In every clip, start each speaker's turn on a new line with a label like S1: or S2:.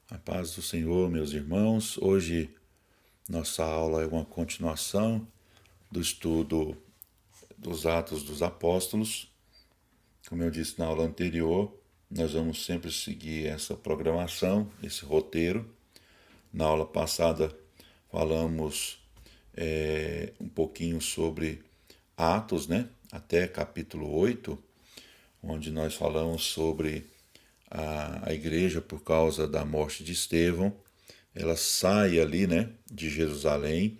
S1: A paz do Senhor, meus irmãos. Hoje nossa aula é uma continuação do estudo dos Atos dos Apóstolos. Como eu disse na aula anterior, nós vamos sempre seguir essa programação, esse roteiro. Na aula passada falamos um pouquinho sobre Atos, né? Até capítulo 8, onde nós falamos sobre a igreja, por causa da morte de Estevão, ela sai ali, né, de Jerusalém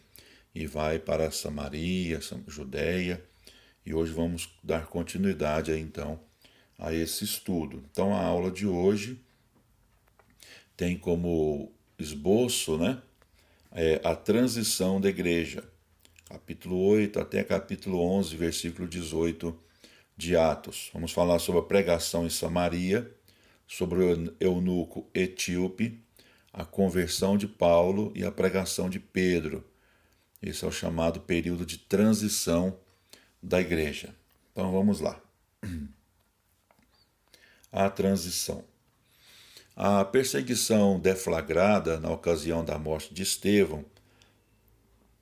S1: e vai para Samaria, Judéia, e hoje vamos dar continuidade aí, então, a esse estudo. Então a aula de hoje tem como esboço, né, a transição da igreja, capítulo 8 até capítulo 11, versículo 18 de Atos. Vamos falar sobre a pregação em Samaria, sobre o eunuco etíope, a conversão de Paulo e a pregação de Pedro. Esse é o chamado período de transição da igreja. Então vamos lá. A transição. A perseguição deflagrada na ocasião da morte de Estevão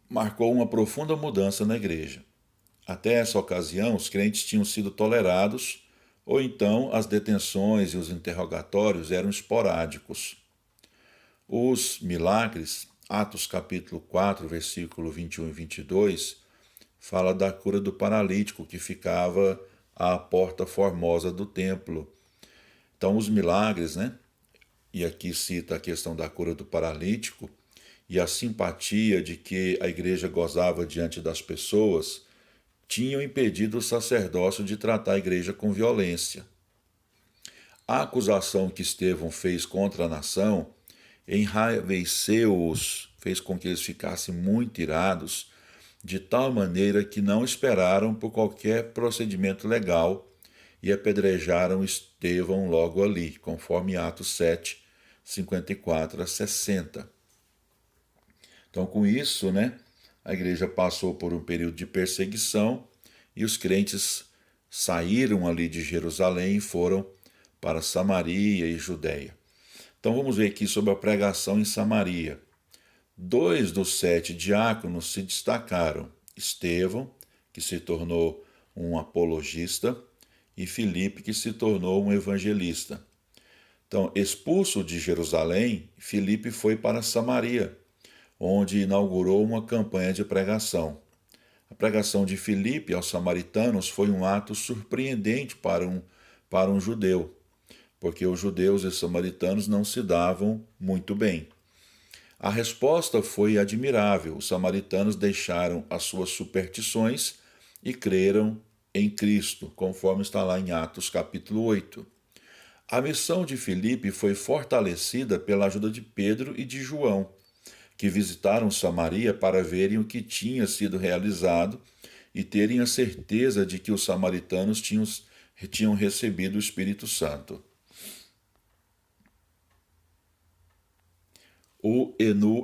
S1: marcou uma profunda mudança na igreja. Até essa ocasião, os crentes tinham sido tolerados, ou então as detenções e os interrogatórios eram esporádicos. Os milagres, Atos capítulo 4, versículo 21 e 22, fala da cura do paralítico que ficava à porta formosa do templo. Então os milagres, né? E aqui cita a questão da cura do paralítico e a simpatia de que a igreja gozava diante das pessoas, tinham impedido o sacerdócio de tratar a igreja com violência. A acusação que Estevão fez contra a nação enraiveceu-os, fez com que eles ficassem muito irados, de tal maneira que não esperaram por qualquer procedimento legal e apedrejaram Estevão logo ali, conforme Atos 7, 54 a 60. Então, com isso, né, a igreja passou por um período de perseguição e os crentes saíram ali de Jerusalém e foram para Samaria e Judéia. Então vamos ver aqui sobre a pregação em Samaria. 2 dos 7 diáconos se destacaram: Estevão, que se tornou um apologista, e Filipe, que se tornou um evangelista. Então, expulso de Jerusalém, Filipe foi para Samaria, onde inaugurou uma campanha de pregação. A pregação de Filipe aos samaritanos foi um ato surpreendente para um judeu, porque os judeus e os samaritanos não se davam muito bem. A resposta foi admirável. Os samaritanos deixaram as suas superstições e creram em Cristo, conforme está lá em Atos capítulo 8. A missão de Filipe foi fortalecida pela ajuda de Pedro e de João, que visitaram Samaria para verem o que tinha sido realizado e terem a certeza de que os samaritanos tinham recebido o Espírito Santo. O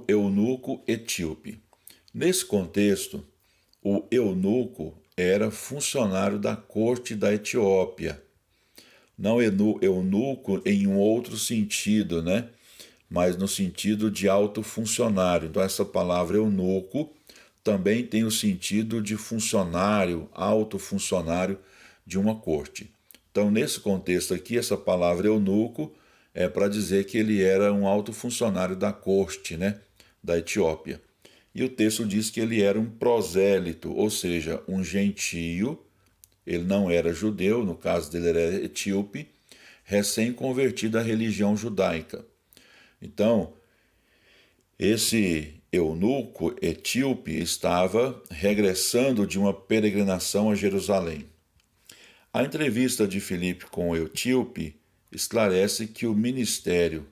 S1: eunuco etíope. Nesse contexto, o eunuco era funcionário da corte da Etiópia. Não eunuco em um outro sentido, né? Mas no sentido de alto funcionário. Então essa palavra eunuco também tem o sentido de funcionário, alto funcionário de uma corte. Então nesse contexto aqui, essa palavra eunuco é para dizer que ele era um alto funcionário da corte, né, da Etiópia. E o texto diz que ele era um prosélito, ou seja, um gentio. Ele não era judeu, no caso dele era etíope, recém-convertido à religião judaica. Então, esse eunuco etíope estava regressando de uma peregrinação a Jerusalém. A entrevista de Filipe com o etíope esclarece que o ministério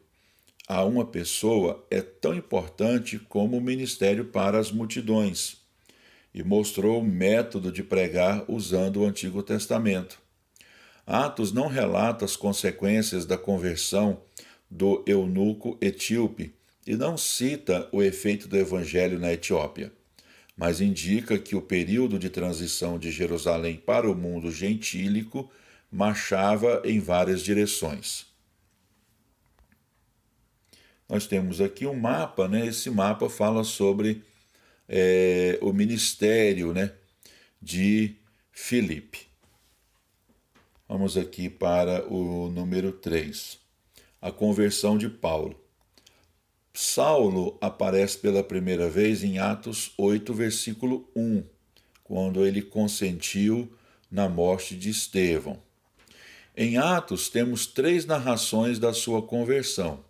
S1: a uma pessoa é tão importante como o ministério para as multidões, e mostrou o método de pregar usando o Antigo Testamento. Atos não relata as consequências da conversão do eunuco etíope e não cita o efeito do evangelho na Etiópia, mas indica que o período de transição de Jerusalém para o mundo gentílico marchava em várias direções. nós temos aqui um mapa, né? Esse mapa fala sobre o ministério, né, de Filipe. Vamos aqui para o número 3, a conversão de Paulo. Saulo aparece pela primeira vez em Atos 8, versículo 1, quando ele consentiu na morte de Estevão. Em Atos, temos 3 narrações da sua conversão.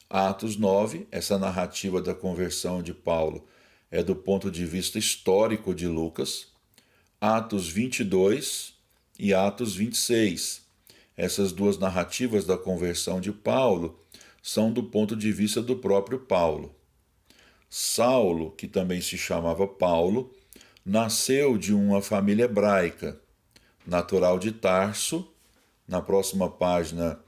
S1: Atos 9, essa narrativa da conversão de Paulo é do ponto de vista histórico de Lucas. Atos 22 e Atos 26. Essas 2 narrativas da conversão de Paulo são do ponto de vista do próprio Paulo. Saulo, que também se chamava Paulo, nasceu de uma família hebraica, natural de Tarso. Na próxima página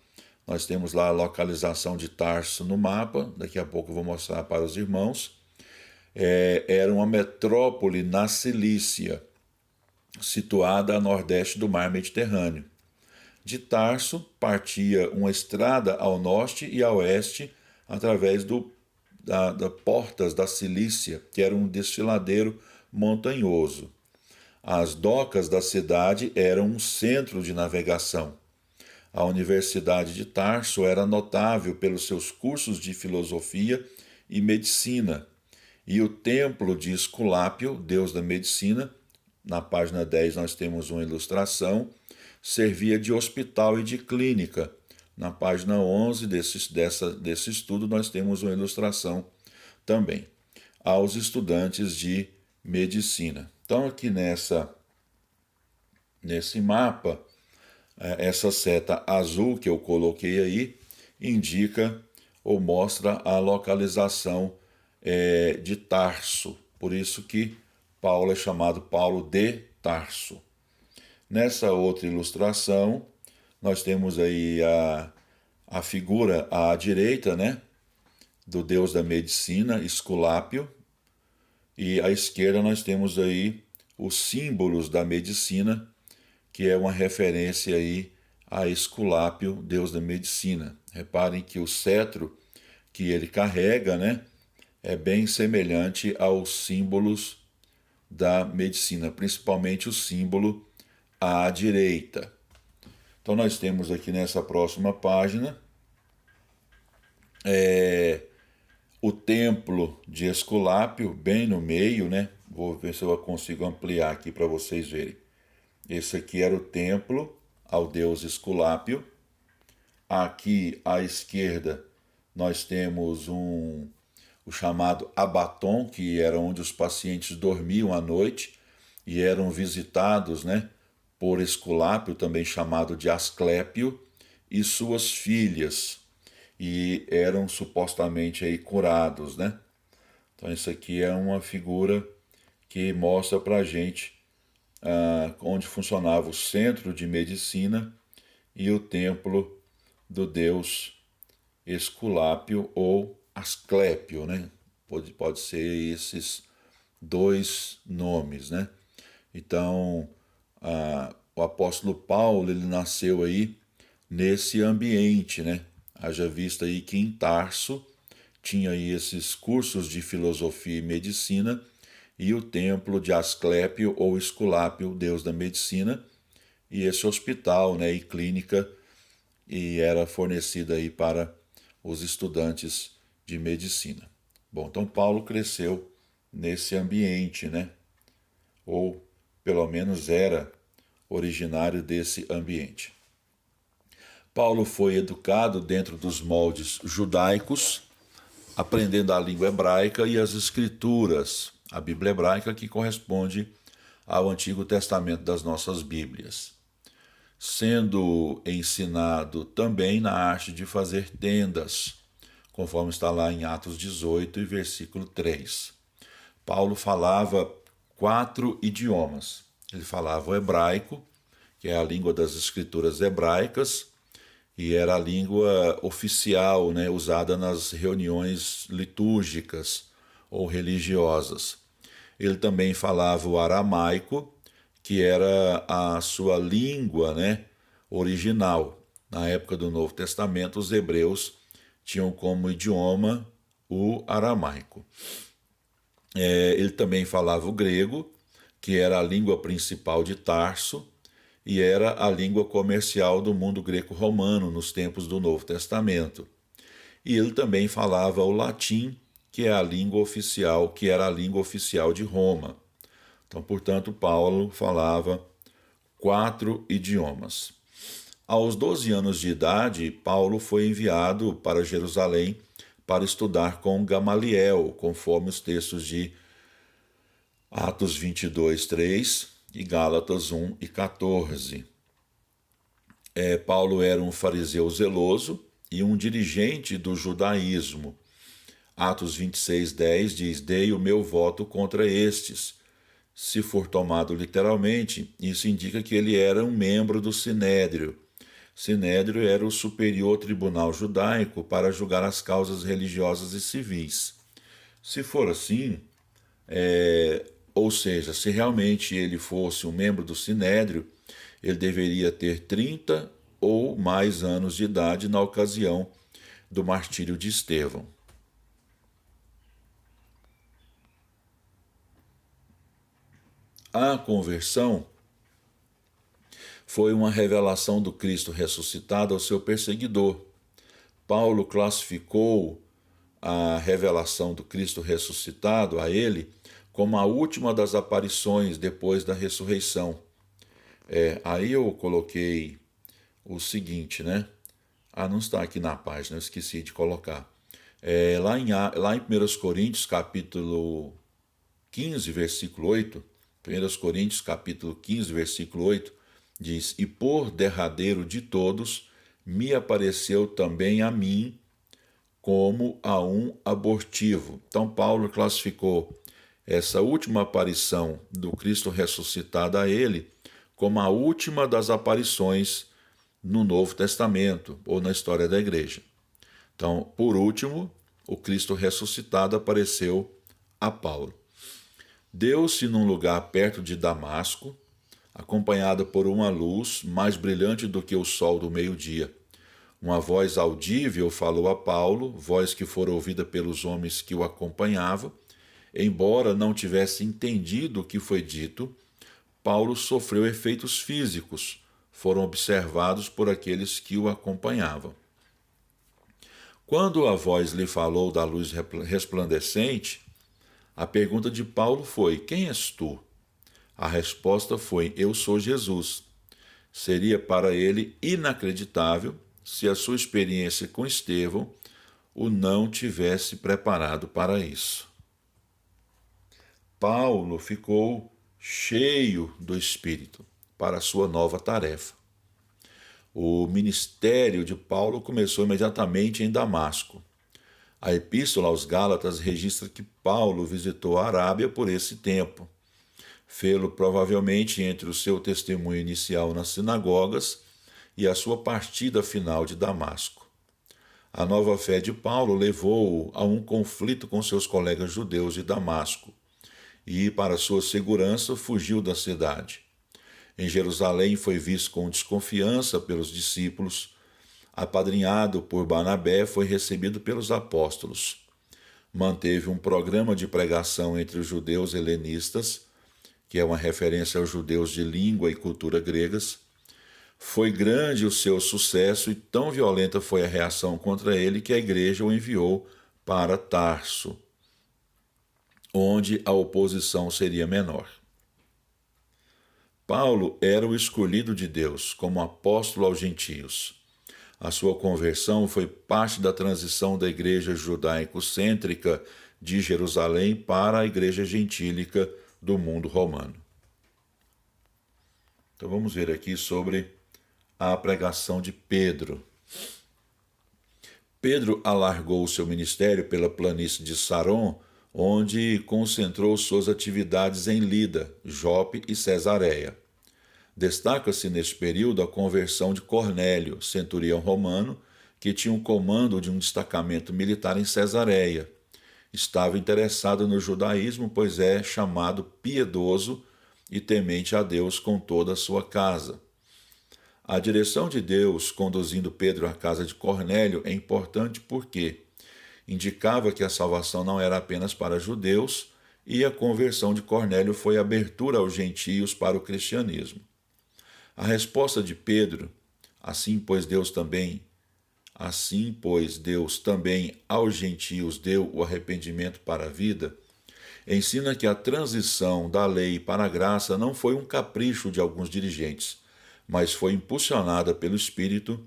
S1: nós temos lá a localização de Tarso no mapa, daqui a pouco eu vou mostrar para os irmãos. Era uma metrópole na Cilícia, situada a nordeste do mar Mediterrâneo. De Tarso partia uma estrada ao norte e a oeste através da Portas da Cilícia, que era um desfiladeiro montanhoso. As docas da cidade eram um centro de navegação. A Universidade de Tarso era notável pelos seus cursos de filosofia e medicina, e o templo de Esculápio, deus da medicina, na página 10 nós temos uma ilustração, servia de hospital e de clínica. Na página 11 desse estudo nós temos uma ilustração também aos estudantes de medicina. Então aqui nesse mapa, essa seta azul que eu coloquei aí indica ou mostra a localização de Tarso. Por isso que Paulo é chamado Paulo de Tarso. Nessa outra ilustração, nós temos aí a figura à direita, né, do deus da medicina, Esculápio, e à esquerda nós temos aí os símbolos da medicina, que é uma referência aí a Esculápio, deus da medicina. Reparem que o cetro que ele carrega, né, é bem semelhante aos símbolos da medicina, principalmente o símbolo à direita. Então nós temos aqui nessa próxima página o templo de Esculápio, bem no meio, né? Vou ver se eu consigo ampliar aqui para vocês verem. Esse aqui era o templo ao deus Esculápio. Aqui à esquerda nós temos o chamado abaton, que era onde os pacientes dormiam à noite e eram visitados, né, por Esculápio, também chamado de Asclépio, e suas filhas, e eram supostamente aí curados, né? Então isso aqui é uma figura que mostra para a gente onde funcionava o centro de medicina e o templo do deus Esculápio ou Asclépio, né? Pode ser esses 2 nomes, né? Então, o apóstolo Paulo, ele nasceu aí nesse ambiente, né? Haja vista aí que em Tarso tinha aí esses cursos de filosofia e medicina e o templo de Asclépio ou Esculápio, deus da medicina, e esse hospital, né, e clínica, e era fornecida aí para os estudantes de medicina. Bom, então Paulo cresceu nesse ambiente, né? Ou pelo menos era originário desse ambiente. Paulo foi educado dentro dos moldes judaicos, aprendendo a língua hebraica e as escrituras, a Bíblia hebraica que corresponde ao Antigo Testamento das nossas Bíblias, sendo ensinado também na arte de fazer tendas, conforme está lá em Atos 18 e versículo 3. Paulo falava 4 idiomas. Ele falava o hebraico, que é a língua das escrituras hebraicas, e era a língua oficial, né, usada nas reuniões litúrgicas ou religiosas. Ele também falava o aramaico, que era a sua língua, né, original. Na época do Novo Testamento, os hebreus tinham como idioma o aramaico. Ele também falava o grego, que era a língua principal de Tarso e era a língua comercial do mundo greco-romano nos tempos do Novo Testamento. E ele também falava o latim, que é a língua oficial, que era a língua oficial de Roma. Então, portanto, Paulo falava 4 idiomas. Aos 12 anos de idade, Paulo foi enviado para Jerusalém para estudar com Gamaliel, conforme os textos de Atos 22, 3 e Gálatas 1 e 14. Paulo era um fariseu zeloso e um dirigente do judaísmo. Atos 26, 10 diz: dei o meu voto contra estes. Se for tomado literalmente, isso indica que ele era um membro do Sinédrio. Sinédrio era o superior tribunal judaico para julgar as causas religiosas e civis. Se for assim, ou seja, se realmente ele fosse um membro do Sinédrio, ele deveria ter 30 ou mais anos de idade na ocasião do martírio de Estevão. A conversão foi uma revelação do Cristo ressuscitado ao seu perseguidor. Paulo classificou a revelação do Cristo ressuscitado a ele como a última das aparições depois da ressurreição. Aí eu coloquei o seguinte, né? Não está aqui na página, eu esqueci de colocar. Lá em 1 Coríntios, capítulo 15, versículo 8, 1 Coríntios, capítulo 15, versículo 8, diz: e por derradeiro de todos, me apareceu também a mim como a um abortivo. Então, Paulo classificou essa última aparição do Cristo ressuscitado a ele como a última das aparições no Novo Testamento ou na história da igreja. Então, por último, o Cristo ressuscitado apareceu a Paulo. Deu-se num lugar perto de Damasco, acompanhada por uma luz mais brilhante do que o sol do meio-dia. Uma voz audível falou a Paulo, voz que fora ouvida pelos homens que o acompanhavam. Embora não tivesse entendido o que foi dito, Paulo sofreu efeitos físicos, foram observados por aqueles que o acompanhavam. Quando a voz lhe falou da luz resplandecente, a pergunta de Paulo foi: quem és tu? A resposta foi: eu sou Jesus. Seria para ele inacreditável se a sua experiência com Estevão o não tivesse preparado para isso. Paulo ficou cheio do Espírito para a sua nova tarefa. O ministério de Paulo começou imediatamente em Damasco. A Epístola aos Gálatas registra que Paulo visitou a Arábia por esse tempo. Fê-lo provavelmente entre o seu testemunho inicial nas sinagogas e a sua partida final de Damasco. A nova fé de Paulo levou-o a um conflito com seus colegas judeus de Damasco e, para sua segurança, fugiu da cidade. Em Jerusalém foi visto com desconfiança pelos discípulos. Apadrinhado por Barnabé, foi recebido pelos apóstolos. Manteve um programa de pregação entre os judeus helenistas, que é uma referência aos judeus de língua e cultura gregas. Foi grande o seu sucesso e tão violenta foi a reação contra ele que a igreja o enviou para Tarso, onde a oposição seria menor. Paulo era o escolhido de Deus como apóstolo aos gentios. A sua conversão foi parte da transição da igreja judaico-cêntrica de Jerusalém para a igreja gentílica do mundo romano. Então vamos ver aqui sobre a pregação de Pedro. Pedro alargou o seu ministério pela planície de Saron, onde concentrou suas atividades em Lida, Jope e Cesareia. Destaca-se neste período a conversão de Cornélio, centurião romano, que tinha o comando de um destacamento militar em Cesareia. Estava interessado no judaísmo, pois é chamado piedoso e temente a Deus com toda a sua casa. A direção de Deus conduzindo Pedro à casa de Cornélio é importante porque indicava que a salvação não era apenas para judeus e a conversão de Cornélio foi abertura aos gentios para o cristianismo. A resposta de Pedro, assim pois Deus também aos gentios deu o arrependimento para a vida, ensina que a transição da lei para a graça não foi um capricho de alguns dirigentes, mas foi impulsionada pelo Espírito,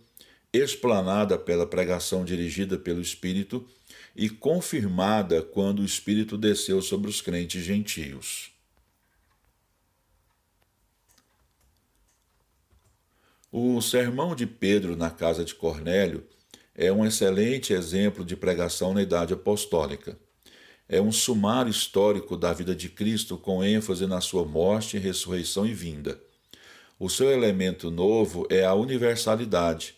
S1: explanada pela pregação dirigida pelo Espírito e confirmada quando o Espírito desceu sobre os crentes gentios. O sermão de Pedro na casa de Cornélio é um excelente exemplo de pregação na idade apostólica. É um sumário histórico da vida de Cristo com ênfase na sua morte, ressurreição e vinda. O seu elemento novo é a universalidade.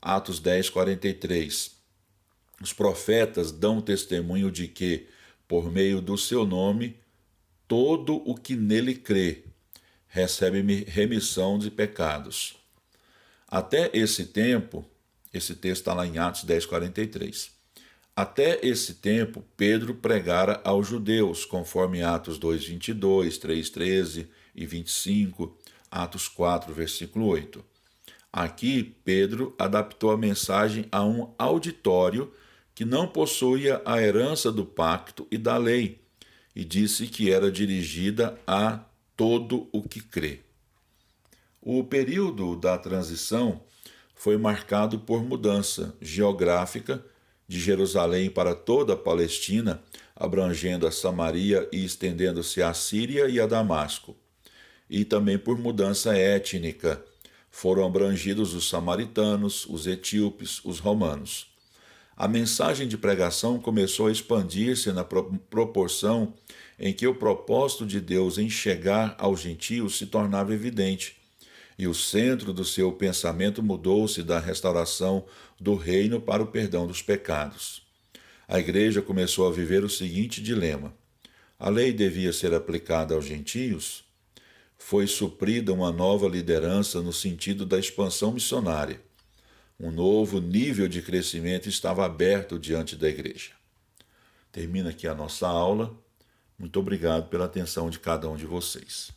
S1: Atos 10, 43. Os profetas dão testemunho de que, por meio do seu nome, todo o que nele crê recebe remissão de pecados. Até esse tempo, esse texto está lá em Atos 10, 43. Até esse tempo, Pedro pregara aos judeus, conforme Atos 2, 22, 3, 13 e 25, Atos 4, versículo 8. Aqui, Pedro adaptou a mensagem a um auditório que não possuía a herança do pacto e da lei, e disse que era dirigida a todo o que crê. O período da transição foi marcado por mudança geográfica de Jerusalém para toda a Palestina, abrangendo a Samaria e estendendo-se à Síria e a Damasco, e também por mudança étnica. Foram abrangidos os samaritanos, os etíopes, os romanos. A mensagem de pregação começou a expandir-se na proporção em que o propósito de Deus em chegar aos gentios se tornava evidente, e o centro do seu pensamento mudou-se da restauração do reino para o perdão dos pecados. A igreja começou a viver o seguinte dilema: a lei devia ser aplicada aos gentios? Foi suprida uma nova liderança no sentido da expansão missionária. Um novo nível de crescimento estava aberto diante da igreja. Termina aqui a nossa aula. Muito obrigado pela atenção de cada um de vocês.